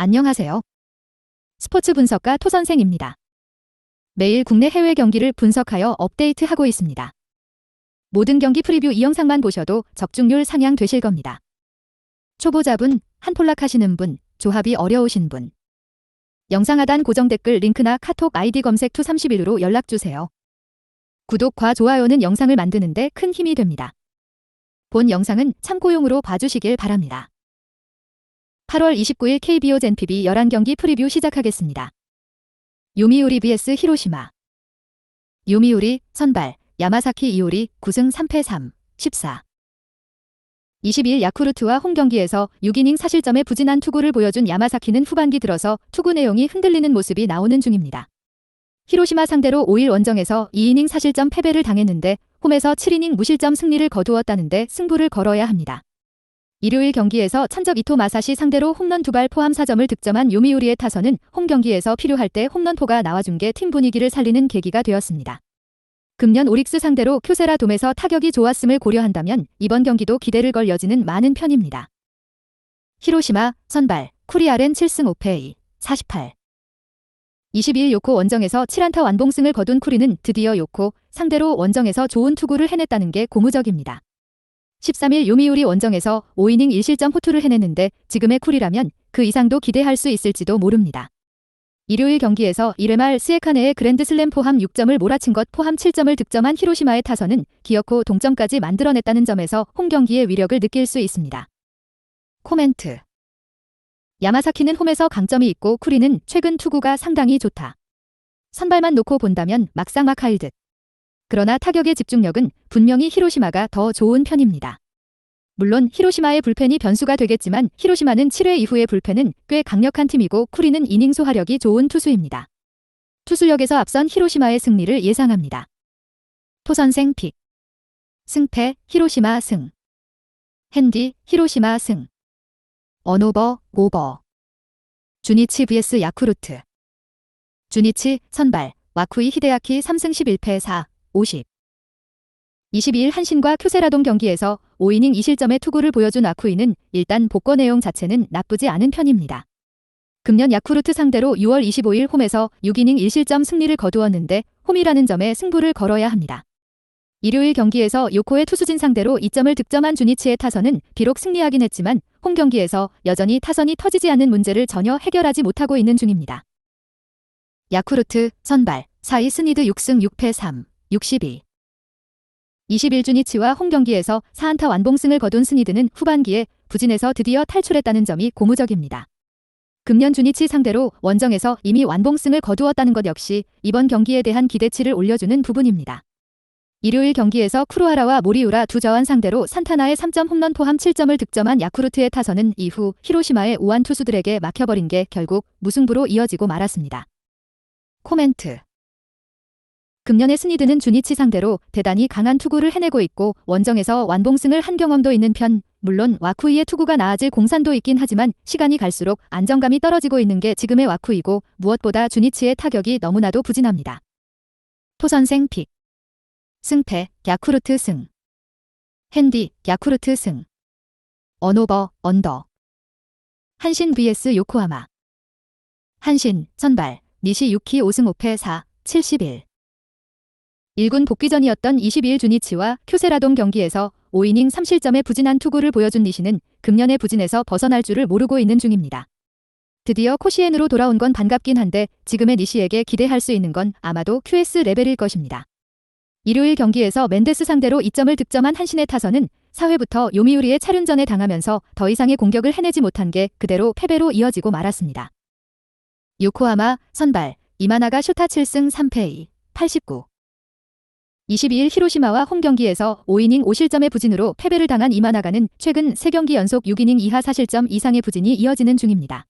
안녕하세요. 스포츠 분석가 토선생입니다. 매일 국내 해외 경기를 분석하여 업데이트하고 있습니다. 모든 경기 프리뷰 이 영상만 보셔도 적중률 상향 되실 겁니다. 초보자분, 한폴락 하시는 분, 조합이 어려우신 분. 영상 하단 고정 댓글 링크나 카톡 아이디 검색 투31으로 연락주세요. 구독과 좋아요는 영상을 만드는데 큰 힘이 됩니다. 본 영상은 참고용으로 봐주시길 바랍니다. 8월 29일 KBO 젠PB 11경기 프리뷰 시작하겠습니다. 요미우리 vs 히로시마. 요미우리, 선발, 야마사키 이오리, 9승 3패 3, 14. 22일 야쿠르트와 홈경기에서 6이닝 사실점에 부진한 투구를 보여준 야마사키는 후반기 들어서 투구 내용이 흔들리는 모습이 나오는 중입니다. 히로시마 상대로 5일 원정에서 2이닝 사실점 패배를 당했는데 홈에서 7이닝 무실점 승리를 거두었다는데 승부를 걸어야 합니다. 일요일 경기에서 천적 이토 마사시 상대로 홈런 2발 포함 4점을 득점한 요미우리의 타선은 홈 경기에서 필요할 때 홈런포가 나와준 게 팀 분위기를 살리는 계기가 되었습니다. 금년 오릭스 상대로 쿄세라 돔에서 타격이 좋았음을 고려한다면 이번 경기도 기대를 걸 여지는 많은 편입니다. 히로시마, 선발, 쿠리아렌 7승 5패 2, 48. 22일 요코 원정에서 7안타 완봉승을 거둔 쿠리는 드디어 요코 상대로 원정에서 좋은 투구를 해냈다는 게 고무적입니다. 13일 요미우리 원정에서 5이닝 1실점 호투를 해냈는데 지금의 쿨이라면 그 이상도 기대할 수 있을지도 모릅니다. 일요일 경기에서 1회 말 스에카네의 그랜드슬램 포함 6점을 몰아친 것 포함 7점을 득점한 히로시마의 타선은 기어코 동점까지 만들어냈다는 점에서 홈경기의 위력을 느낄 수 있습니다. 코멘트. 야마사키는 홈에서 강점이 있고 쿠리는 최근 투구가 상당히 좋다. 선발만 놓고 본다면 막상막하일 듯. 그러나 타격의 집중력은 분명히 히로시마가 더 좋은 편입니다. 물론 히로시마의 불펜이 변수가 되겠지만 히로시마는 7회 이후의 불펜은 꽤 강력한 팀이고 쿠리는 이닝 소화력이 좋은 투수입니다. 투수력에서 앞선 히로시마의 승리를 예상합니다. 토선생 픽. 승패 히로시마 승. 핸디 히로시마 승. 언오버 오버. 주니치 vs 야쿠르트. 주니치 선발 와쿠이 히데아키 3승 11패 4, 50. 22일 한신과 쿄세라돔 경기에서 5이닝 2실점의 투구를 보여준 와쿠이는 일단 복거 내용 자체는 나쁘지 않은 편입니다. 금년 야쿠르트 상대로 6월 25일 홈에서 6이닝 1실점 승리를 거두었는데 홈이라는 점에 승부를 걸어야 합니다. 일요일 경기에서 요코의 투수진 상대로 2점을 득점한 주니치의 타선은 비록 승리하긴 했지만 홈 경기에서 여전히 타선이 터지지 않는 문제를 전혀 해결하지 못하고 있는 중입니다. 야쿠르트 선발 4위 스니드 6승 6패 3, 62. 20일 주니치와 홈 경기에서 4안타 완봉승을 거둔 스니드는 후반기에 부진에서 드디어 탈출했다는 점이 고무적입니다. 금년 주니치 상대로 원정에서 이미 완봉승을 거두었다는 것 역시 이번 경기에 대한 기대치를 올려주는 부분입니다. 일요일 경기에서 쿠로하라와 모리우라 두 저완 상대로 산타나의 3점 홈런 포함 7점을 득점한 야쿠르트의 타선은 이후 히로시마의 우완 투수들에게 막혀버린 게 결국 무승부로 이어지고 말았습니다. 코멘트. 금년의 스니드는 주니치 상대로 대단히 강한 투구를 해내고 있고 원정에서 완봉승을 한 경험도 있는 편, 물론 와쿠이의 투구가 나아질 공산도 있긴 하지만 시간이 갈수록 안정감이 떨어지고 있는 게 지금의 와쿠이고 무엇보다 주니치의 타격이 너무나도 부진합니다. 토선생 픽. 승패 야쿠르트 승. 핸디 야쿠르트 승. 언오버 언더. 한신 vs 요코하마. 한신 선발 니시 유키 5승 5패 4, 71. 1군 복귀전이었던 22일 주니치와 쿄세라돔 경기에서 5이닝 3실점의 부진한 투구를 보여준 니시는 금년의 부진에서 벗어날 줄을 모르고 있는 중입니다. 드디어 코시엔으로 돌아온 건 반갑긴 한데 지금의 니시에게 기대할 수 있는 건 아마도 QS 레벨일 것입니다. 일요일 경기에서 멘데스 상대로 2점을 득점한 한신의 타선은 4회부터 요미우리의 차륜전에 당하면서 더 이상의 공격을 해내지 못한 게 그대로 패배로 이어지고 말았습니다. 요코하마 선발 이마나가 슈타 7승 3패 2, 89. 22일 히로시마와 홈 경기에서 5이닝 5실점의 부진으로 패배를 당한 이마나가는 최근 3경기 연속 6이닝 이하 4실점 이상의 부진이 이어지는 중입니다.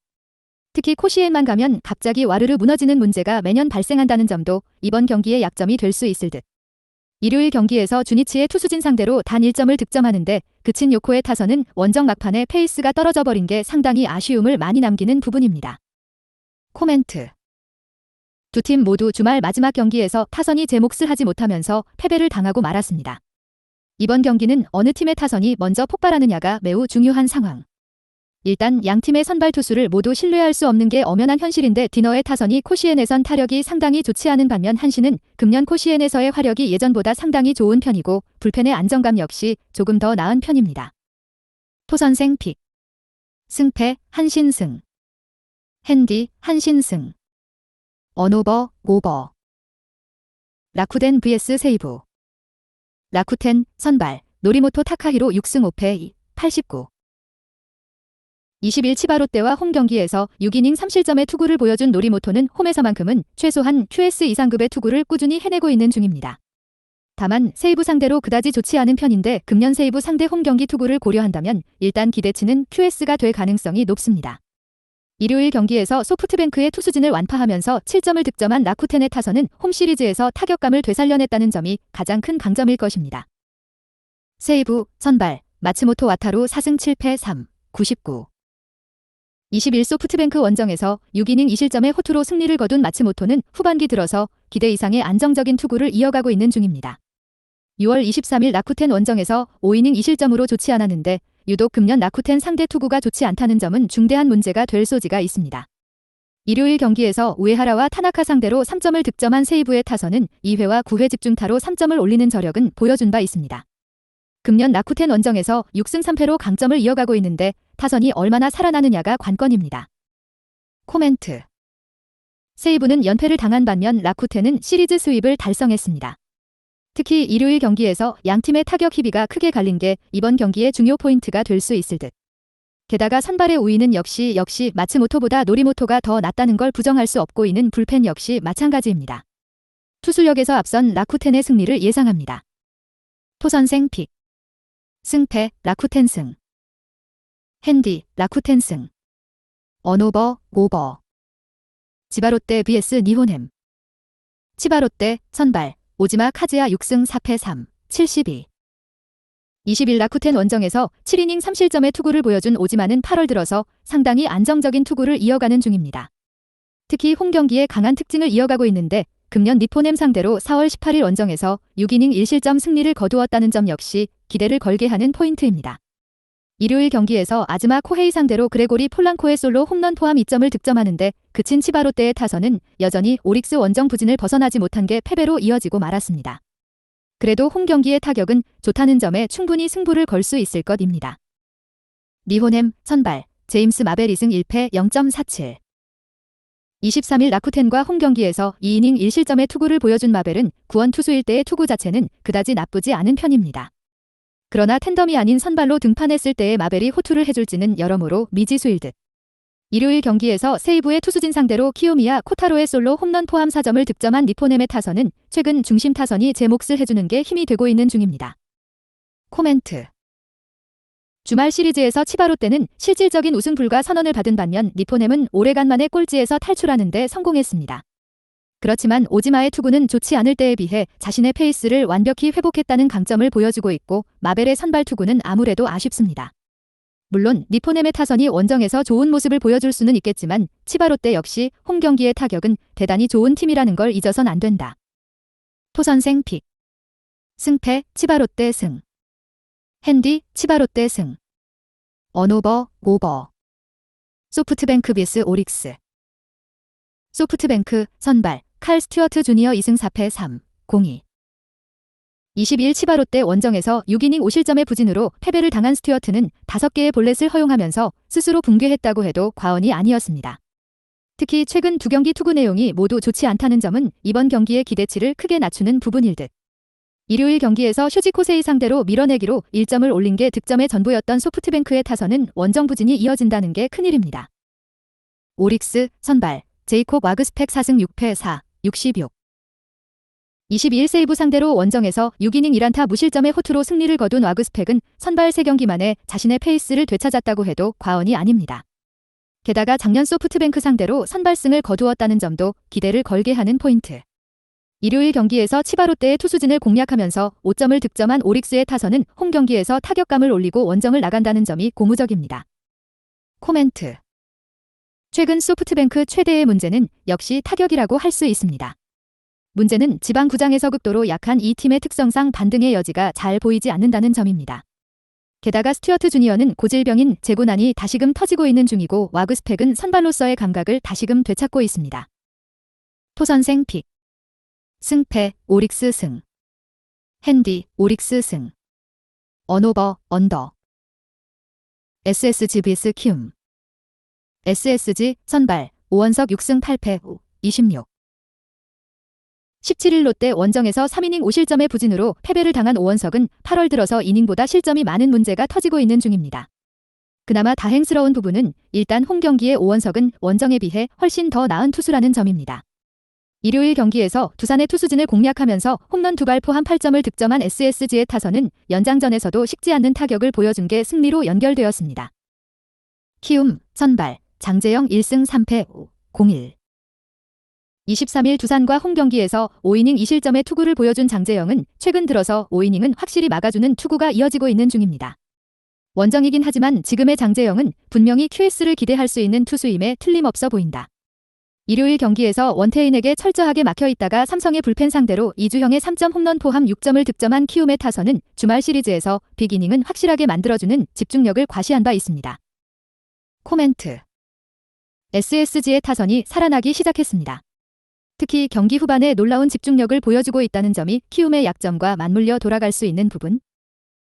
특히 코시엔만 가면 갑자기 와르르 무너지는 문제가 매년 발생한다는 점도 이번 경기의 약점이 될 수 있을 듯. 일요일 경기에서 주니치의 투수진 상대로 단 1점을 득점하는데 그친 요코의 타선은 원정 막판에 페이스가 떨어져 버린 게 상당히 아쉬움을 많이 남기는 부분입니다. 코멘트. 두 팀 모두 주말 마지막 경기에서 타선이 제 몫을 하지 못하면서 패배를 당하고 말았습니다. 이번 경기는 어느 팀의 타선이 먼저 폭발하느냐가 매우 중요한 상황. 일단 양팀의 선발 투수를 모두 신뢰할 수 없는 게 엄연한 현실인데 디너의 타선이 코시엔에선 타력이 상당히 좋지 않은 반면 한신은 금년 코시엔에서의 화력이 예전보다 상당히 좋은 편이고 불펜의 안정감 역시 조금 더 나은 편입니다. 토선생 픽. 승패 한신승. 핸디 한신승. 언오버 오버. 라쿠덴 vs 세이브. 라쿠텐 선발 노리모토 타카히로 6승 5패 89. 20일 치바롯데와 홈 경기에서 6이닝 3실점의 투구를 보여준 노리모토는 홈에서만큼은 최소한 QS 이상급의 투구를 꾸준히 해내고 있는 중입니다. 다만 세이브 상대로 그다지 좋지 않은 편인데 금년 세이브 상대 홈 경기 투구를 고려한다면 일단 기대치는 QS가 될 가능성이 높습니다. 일요일 경기에서 소프트뱅크의 투수진을 완파하면서 7점을 득점한 라쿠텐의 타선은 홈 시리즈에서 타격감을 되살려냈다는 점이 가장 큰 강점일 것입니다. 세이브 선발 마츠모토 와타루 4승 7패 3, 99. 21 소프트뱅크 원정에서 6이닝 2실점의 호투로 승리를 거둔 마츠모토는 후반기 들어서 기대 이상의 안정적인 투구를 이어가고 있는 중입니다. 6월 23일 라쿠텐 원정에서 5이닝 2실점으로 좋지 않았는데 유독 금년 라쿠텐 상대 투구가 좋지 않다는 점은 중대한 문제가 될 소지가 있습니다. 일요일 경기에서 우에하라와 타나카 상대로 3점을 득점한 세이브의 타선은 2회와 9회 집중타로 3점을 올리는 저력은 보여준 바 있습니다. 금년 라쿠텐 원정에서 6승 3패로 강점을 이어가고 있는데 타선이 얼마나 살아나느냐가 관건입니다. 코멘트. 세이브는 연패를 당한 반면 라쿠텐은 시리즈 스윕을 달성했습니다. 특히 일요일 경기에서 양팀의 타격 희비가 크게 갈린 게 이번 경기의 중요 포인트가 될 수 있을 듯. 게다가 선발의 우위는 역시 마츠모토보다 노리모토가 더 낫다는 걸 부정할 수 없고 이는 불펜 역시 마찬가지입니다. 투수력에서 앞선 라쿠텐의 승리를 예상합니다. 토선생 픽. 승패 라쿠텐 승. 핸디 라쿠텐 승. 언오버 오버. 치바롯데 vs 니혼햄. 치바롯데 선발 오지마 카즈야 6승 4패 3, 72. 20일 라쿠텐 원정에서 7이닝 3실점의 투구를 보여준 오지마는 8월 들어서 상당히 안정적인 투구를 이어가는 중입니다. 특히 홈 경기에 강한 특징을 이어가고 있는데 금년 니폰햄 상대로 4월 18일 원정에서 6이닝 1실점 승리를 거두었다는 점 역시 기대를 걸게 하는 포인트입니다. 일요일 경기에서 아즈마 코헤이 상대로 그레고리 폴랑코의 솔로 홈런 포함 2점을 득점하는데 그친 치바롯데의 타선은 여전히 오릭스 원정 부진을 벗어나지 못한 게 패배로 이어지고 말았습니다. 그래도 홈 경기의 타격은 좋다는 점에 충분히 승부를 걸 수 있을 것입니다. 니혼햄 선발 제임스 마벨 2승 1패 0.47. 23일 라쿠텐과 홈 경기에서 2이닝 1실점의 투구를 보여준 마벨은 구원 투수일 때의 투구 자체는 그다지 나쁘지 않은 편입니다. 그러나 텐덤이 아닌 선발로 등판했을 때의 마벨이 호투를 해줄지는 여러모로 미지수일 듯. 일요일 경기에서 세이브의 투수진 상대로 키요미야 코타로의 솔로 홈런 포함 4점을 득점한 니폰햄의 타선은 최근 중심 타선이 제 몫을 해주는 게 힘이 되고 있는 중입니다. 코멘트. 주말 시리즈에서 치바롯데는 실질적인 우승 불가 선언을 받은 반면 니폰햄은 오래간만에 꼴찌에서 탈출하는 데 성공했습니다. 그렇지만 오지마의 투구는 좋지 않을 때에 비해 자신의 페이스를 완벽히 회복했다는 강점을 보여주고 있고 마벨의 선발 투구는 아무래도 아쉽습니다. 물론 니폰햄의 타선이 원정에서 좋은 모습을 보여줄 수는 있겠지만 치바롯데 역시 홈 경기의 타격은 대단히 좋은 팀이라는 걸 잊어선 안 된다. 토선생 픽. 승패 치바롯데 승. 핸디 치바롯데 승. 언오버 오버. 소프트뱅크 vs 오릭스. 소프트뱅크 선발 칼 스튜어트 주니어 2승 4패 3, 02. 22일 치바롯데 원정에서 6이닝 5실점의 부진으로 패배를 당한 스튜어트는 5개의 볼넷을 허용하면서 스스로 붕괴했다고 해도 과언이 아니었습니다. 특히 최근 두 경기 투구 내용이 모두 좋지 않다는 점은 이번 경기의 기대치를 크게 낮추는 부분일 듯. 일요일 경기에서 슈지 코세이 상대로 밀어내기로 1점을 올린 게 득점의 전부였던 소프트뱅크의 타선은 원정 부진이 이어진다는 게 큰일입니다. 오릭스 선발 제이콥 와그스펙 4승 6패 4, 66. 22일 세이브 상대로 원정에서 6이닝 1안타 무실점의 호투로 승리를 거둔 와그스펙은 선발 3경기 만에 자신의 페이스를 되찾았다고 해도 과언이 아닙니다. 게다가 작년 소프트뱅크 상대로 선발승을 거두었다는 점도 기대를 걸게 하는 포인트. 일요일 경기에서 치바롯데의 투수진을 공략하면서 5점을 득점한 오릭스의 타선은 홈 경기에서 타격감을 올리고 원정을 나간다는 점이 고무적입니다. 코멘트. 최근 소프트뱅크 최대의 문제는 역시 타격이라고 할 수 있습니다. 문제는 지방 구장에서 극도로 약한 이 팀의 특성상 반등의 여지가 잘 보이지 않는다는 점입니다. 게다가 스튜어트 주니어는 고질병인 재고난이 다시금 터지고 있는 중이고 와그스펙은 선발로서의 감각을 다시금 되찾고 있습니다. 토선생 픽. 승패 오릭스 승. 핸디 오릭스 승. 언오버 언더. SSG vs 키움. SSG 선발 5원석 6승 8패 26. 17일 롯데 원정에서 3이닝 5실점의 부진으로 패배를 당한 오원석은 8월 들어서 이닝보다 실점이 많은 문제가 터지고 있는 중입니다. 그나마 다행스러운 부분은 일단 홈 경기의 오원석은 원정에 비해 훨씬 더 나은 투수라는 점입니다. 일요일 경기에서 두산의 투수진을 공략하면서 홈런 2발 포함 8점을 득점한 SSG의 타선은 연장전에서도 식지 않는 타격을 보여준 게 승리로 연결되었습니다. 키움 선발 장재영 1승 3패 01. 23일 두산과 홈 경기에서 5이닝 2실점의 투구를 보여준 장재영은 최근 들어서 5이닝은 확실히 막아주는 투구가 이어지고 있는 중입니다. 원정이긴 하지만 지금의 장재영은 분명히 QS를 기대할 수 있는 투수임에 틀림없어 보인다. 일요일 경기에서 원태인에게 철저하게 막혀있다가 삼성의 불펜 상대로 이주형의 3점 홈런 포함 6점을 득점한 키움의 타선은 주말 시리즈에서 빅이닝은 확실하게 만들어주는 집중력을 과시한 바 있습니다. 코멘트. SSG의 타선이 살아나기 시작했습니다. 특히 경기 후반에 놀라운 집중력을 보여주고 있다는 점이 키움의 약점과 맞물려 돌아갈 수 있는 부분.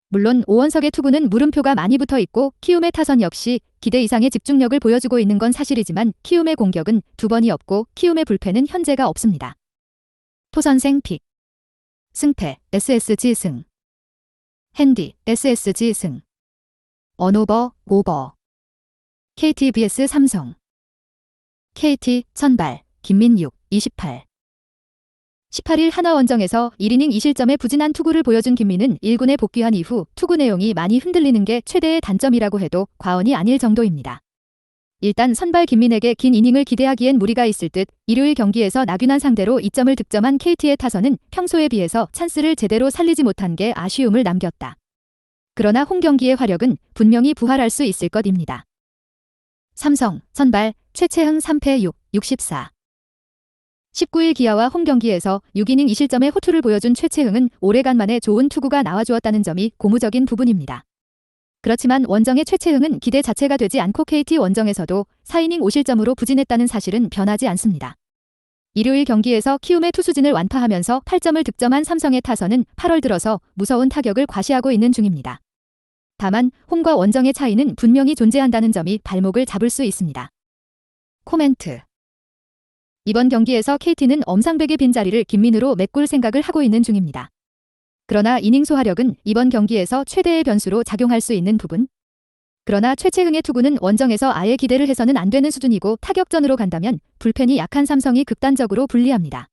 물론 오원석의 투구는 물음표가 많이 붙어 있고 키움의 타선 역시 기대 이상의 집중력을 보여주고 있는 건 사실이지만 키움의 공격은 2번이 없고 키움의 불펜은 현재가 없습니다. 토선생 픽. 승패 SSG 승. 핸디 SSG 승. 언오버 오버. KT vs 삼성. KT 선발 김민육 28. 18일 하나원정에서 1이닝 2실점의 부진한 투구를 보여준 김민은 1군에 복귀한 이후 투구 내용이 많이 흔들리는 게 최대의 단점이라고 해도 과언이 아닐 정도입니다. 일단 선발 김민에게 긴 이닝을 기대하기엔 무리가 있을 듯 일요일 경기에서 나균안 상대로 2점을 득점한 KT의 타선은 평소에 비해서 찬스를 제대로 살리지 못한 게 아쉬움을 남겼다. 그러나 홈 경기의 화력은 분명히 부활할 수 있을 것입니다. 삼성 선발 최채흥 3패 64. 19일 기아와 홈 경기에서 6이닝 2실점의 호투를 보여준 최채흥은 오래간만에 좋은 투구가 나와주었다는 점이 고무적인 부분입니다. 그렇지만 원정의 최채흥은 기대 자체가 되지 않고 KT 원정에서도 4이닝 5실점으로 부진했다는 사실은 변하지 않습니다. 일요일 경기에서 키움의 투수진을 완파하면서 8점을 득점한 삼성의 타선은 8월 들어서 무서운 타격을 과시하고 있는 중입니다. 다만 홈과 원정의 차이는 분명히 존재한다는 점이 발목을 잡을 수 있습니다. 코멘트. 이번 경기에서 KT는 엄상백의 빈자리를 김민우로 메꿀 생각을 하고 있는 중입니다. 그러나 이닝 소화력은 이번 경기에서 최대의 변수로 작용할 수 있는 부분. 그러나 최채흥의 투구는 원정에서 아예 기대를 해서는 안 되는 수준이고 타격전으로 간다면 불펜이 약한 삼성이 극단적으로 불리합니다.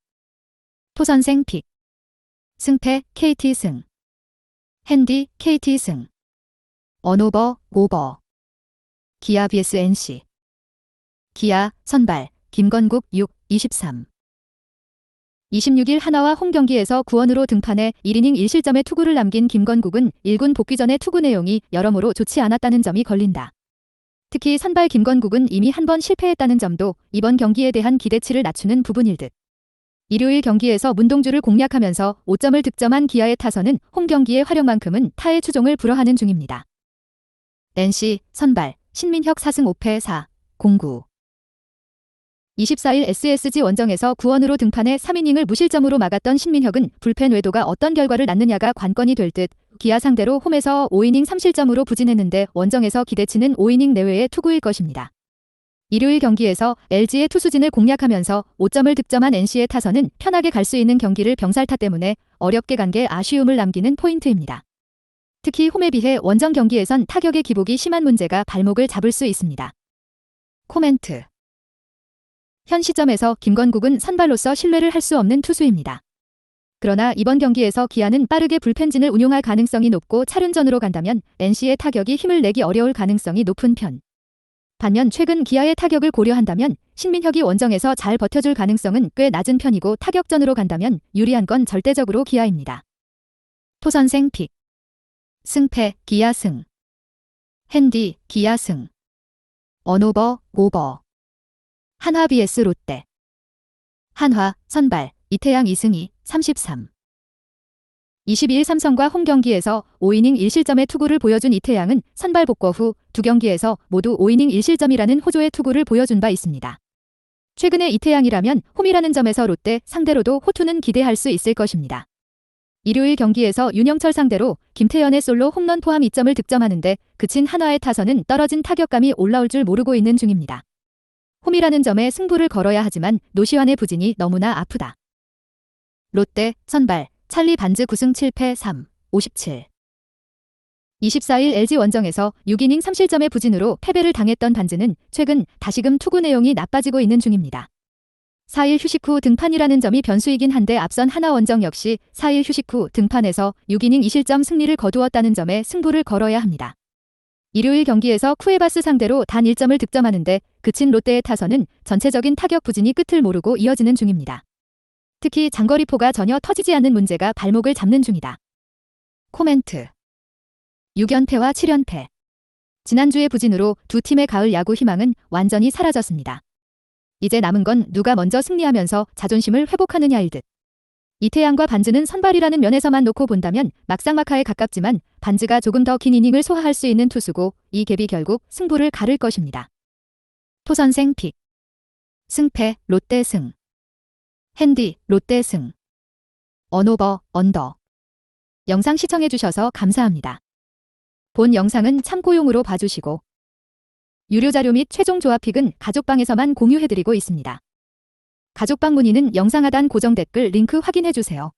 토선생 픽. 승패 KT 승. 핸디 KT 승. 언오버 오버. 기아 vs NC. 기아 선발 김건국 6, 23. 26일 하나와 홈 경기에서 구원으로 등판해 1이닝 1실점의 투구를 남긴 김건국은 1군 복귀 전의 투구 내용이 여러모로 좋지 않았다는 점이 걸린다. 특히 선발 김건국은 이미 한 번 실패했다는 점도 이번 경기에 대한 기대치를 낮추는 부분일 듯. 일요일 경기에서 문동주를 공략하면서 5점을 득점한 기아의 타선은 홈 경기의 활약만큼은 타의 추종을 불허하는 중입니다. NC 선발 신민혁 4승 5패 4, 09. 24일 SSG 원정에서 구원으로 등판해 3이닝을 무실점으로 막았던 신민혁은 불펜 외도가 어떤 결과를 낳느냐가 관건이 될 듯 기아 상대로 홈에서 5이닝 3실점으로 부진했는데 원정에서 기대치는 5이닝 내외의 투구일 것입니다. 일요일 경기에서 LG의 투수진을 공략하면서 5점을 득점한 NC의 타선은 편하게 갈 수 있는 경기를 병살타 때문에 어렵게 간 게 아쉬움을 남기는 포인트입니다. 특히 홈에 비해 원정 경기에선 타격의 기복이 심한 문제가 발목을 잡을 수 있습니다. 코멘트. 현 시점에서 김건국은 선발로서 신뢰를 할 수 없는 투수입니다. 그러나 이번 경기에서 기아는 빠르게 불펜진을 운용할 가능성이 높고 차륜전으로 간다면 NC의 타격이 힘을 내기 어려울 가능성이 높은 편. 반면 최근 기아의 타격을 고려한다면 신민혁이 원정에서 잘 버텨줄 가능성은 꽤 낮은 편이고 타격전으로 간다면 유리한 건 절대적으로 기아입니다. 토선생 픽. 승패 기아 승. 핸디 기아 승. 언오버 오버. 한화 vs 롯데. 한화 선발 이태양 2승 2, 33. 22일 삼성과 홈 경기에서 5이닝 1실점의 투구를 보여준 이태양은 선발 복귀 후 두 경기에서 모두 5이닝 1실점이라는 호조의 투구를 보여준 바 있습니다. 최근에 이태양이라면 홈이라는 점에서 롯데 상대로도 호투는 기대할 수 있을 것입니다. 일요일 경기에서 윤영철 상대로 김태현의 솔로 홈런 포함 2점을 득점하는데 그친 한화의 타선은 떨어진 타격감이 올라올 줄 모르고 있는 중입니다. 홈이라는 점에 승부를 걸어야 하지만 노시환의 부진이 너무나 아프다. 롯데 선발 찰리 반즈 9승 7패 3, 57. 24일 LG 원정에서 6이닝 3실점의 부진으로 패배를 당했던 반즈는 최근 다시금 투구 내용이 나빠지고 있는 중입니다. 4일 휴식 후 등판이라는 점이 변수이긴 한데 앞선 하나 원정 역시 4일 휴식 후 등판에서 6이닝 2실점 승리를 거두었다는 점에 승부를 걸어야 합니다. 일요일 경기에서 쿠에바스 상대로 단 1점을 득점하는데 그친 롯데의 타선은 전체적인 타격 부진이 끝을 모르고 이어지는 중입니다. 특히 장거리포가 전혀 터지지 않는 문제가 발목을 잡는 중이다. 코멘트 6연패와 7연패. 지난주의 부진으로 두 팀의 가을 야구 희망은 완전히 사라졌습니다. 이제 남은 건 누가 먼저 승리하면서 자존심을 회복하느냐일 듯. 이태양과 반즈는 선발이라는 면에서만 놓고 본다면 막상막하에 가깝지만 반즈가 조금 더 긴 이닝을 소화할 수 있는 투수고 이 갭이 결국 승부를 가를 것입니다. 토선생 픽. 승패 롯데 승. 핸디 롯데 승. 언오버 언더. 영상 시청해주셔서 감사합니다. 본 영상은 참고용으로 봐주시고 유료 자료 및 최종 조합픽은 가족방에서만 공유해드리고 있습니다. 가족방 문의는 영상 하단 고정 댓글 링크 확인해주세요.